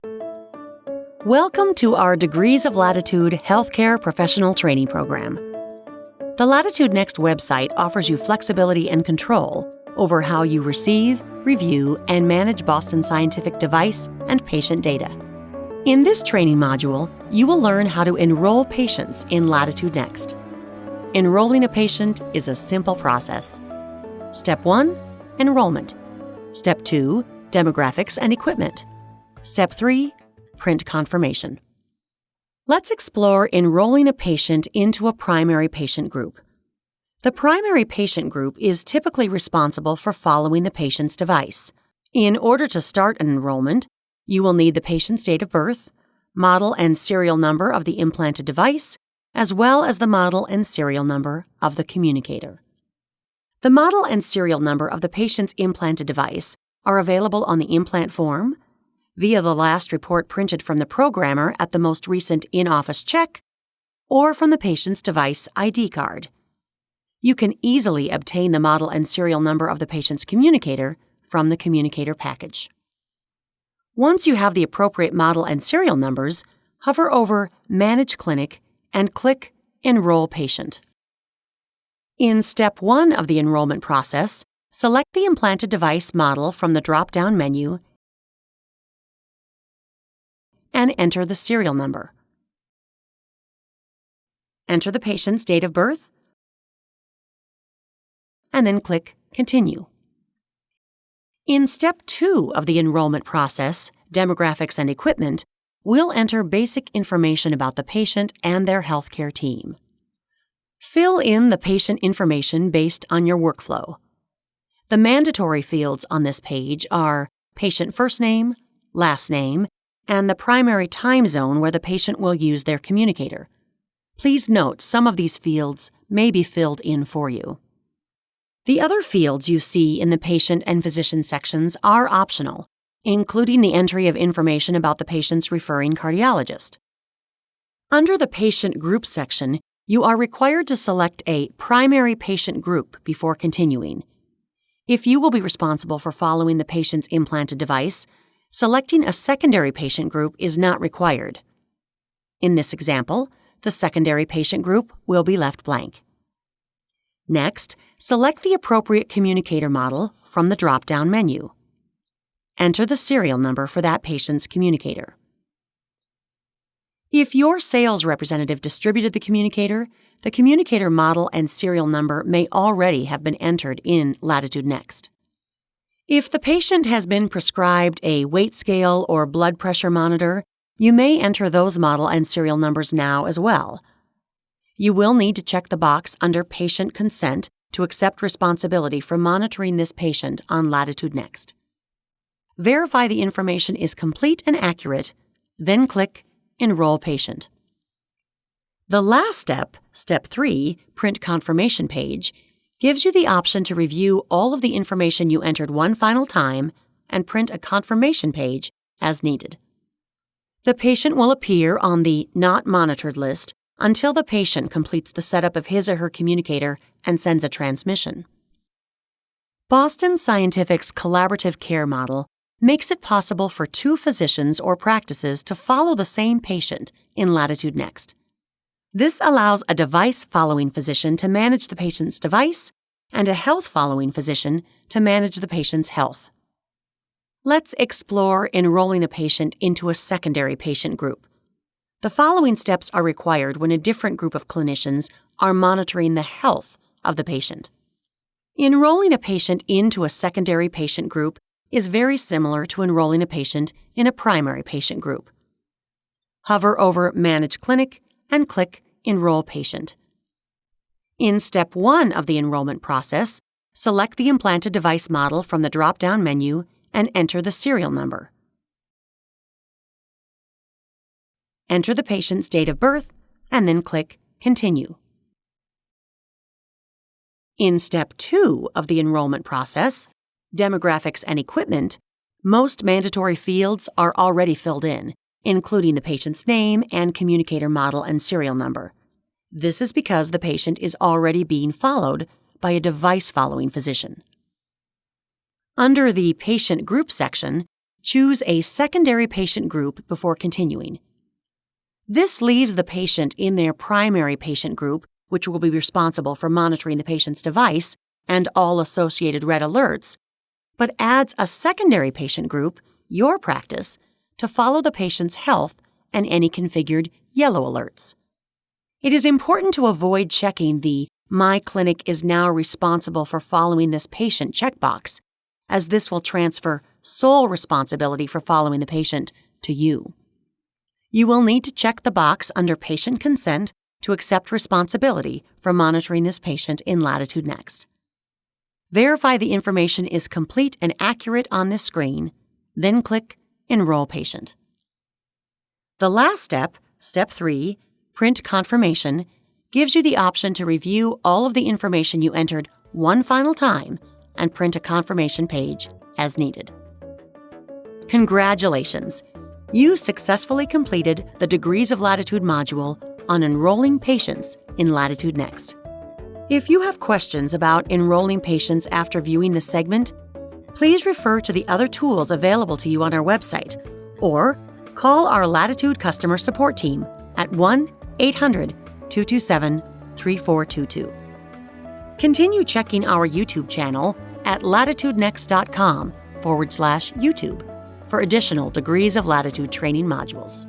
Welcome to our Degrees of Latitude Healthcare Professional Training Program. The Latitude NXT website offers you flexibility and control over how you receive, review, and manage Boston Scientific device and patient data. In this training module, you will learn how to enroll patients in Latitude NXT. Enrolling a patient is a simple process. Step 1, enrollment. Step 2, demographics and equipment. Step 3, print confirmation. Let's explore enrolling a patient into a primary patient group. The primary patient group is typically responsible for following the patient's device. In order to start an enrollment, you will need the patient's date of birth, model and serial number of the implanted device, as well as the model and serial number of the communicator. The model and serial number of the patient's implanted device are available on the implant form, via the last report printed from the programmer at the most recent in-office check, or from the patient's device ID card. You can easily obtain the model and serial number of the patient's communicator from the Communicator package. Once you have the appropriate model and serial numbers, hover over Manage Clinic and click Enroll Patient. In Step 1 of the enrollment process, select the implanted device model from the drop-down menu and enter the serial number. Enter the patient's date of birth, and then click Continue. In Step 2 of the enrollment process, demographics and equipment, we'll enter basic information about the patient and their healthcare team. Fill in the patient information based on your workflow. The mandatory fields on this page are patient first name, last name, and the primary time zone where the patient will use their communicator. Please note some of these fields may be filled in for you. The other fields you see in the patient and physician sections are optional, including the entry of information about the patient's referring cardiologist. Under the patient group section, you are required to select a primary patient group before continuing. If you will be responsible for following the patient's implanted device, selecting a secondary patient group is not required. In this example, the secondary patient group will be left blank. Next, select the appropriate communicator model from the drop-down menu. Enter the serial number for that patient's communicator. If your sales representative distributed the communicator model and serial number may already have been entered in Latitude NXT. If the patient has been prescribed a weight scale or blood pressure monitor, you may enter those model and serial numbers now as well. You will need to check the box under Patient Consent to accept responsibility for monitoring this patient on Latitude NXT. Verify the information is complete and accurate, then click Enroll Patient. The last step, Step 3, Print Confirmation page, gives you the option to review all of the information you entered one final time and print a confirmation page as needed. The patient will appear on the Not Monitored list until the patient completes the setup of his or her communicator and sends a transmission. Boston Scientific's collaborative care model makes it possible for two physicians or practices to follow the same patient in Latitude NXT. This allows a device-following physician to manage the patient's device and a health-following physician to manage the patient's health. Let's explore enrolling a patient into a secondary patient group. The following steps are required when a different group of clinicians are monitoring the health of the patient. Enrolling a patient into a secondary patient group is very similar to enrolling a patient in a primary patient group. Hover over Manage Clinic and click Enroll Patient. In Step 1 of the enrollment process, select the implanted device model from the drop-down menu and enter the serial number. Enter the patient's date of birth and then click Continue. In Step 2 of the enrollment process, Demographics and Equipment, most mandatory fields are already filled in, including the patient's name and communicator model and serial number. This is because the patient is already being followed by a device-following physician. Under the Patient Group section, choose a secondary patient group before continuing. This leaves the patient in their primary patient group, which will be responsible for monitoring the patient's device and all associated red alerts, but adds a secondary patient group, your practice, to follow the patient's health and any configured yellow alerts. It is important to avoid checking the "My clinic is now responsible for following this patient" checkbox, as this will transfer sole responsibility for following the patient to you. You will need to check the box under Patient Consent to accept responsibility for monitoring this patient in Latitude NXT. Verify the information is complete and accurate on this screen, then click Enroll Patient. The last step, Step 3, Print Confirmation, gives you the option to review all of the information you entered one final time and print a confirmation page as needed. Congratulations! You successfully completed the Degrees of Latitude module on Enrolling Patients in Latitude NXT. If you have questions about enrolling patients after viewing this segment, please refer to the other tools available to you on our website or call our Latitude customer support team at 1-800-227-3422. Continue checking our YouTube channel at latitudenext.com/YouTube for additional Degrees of Latitude training modules.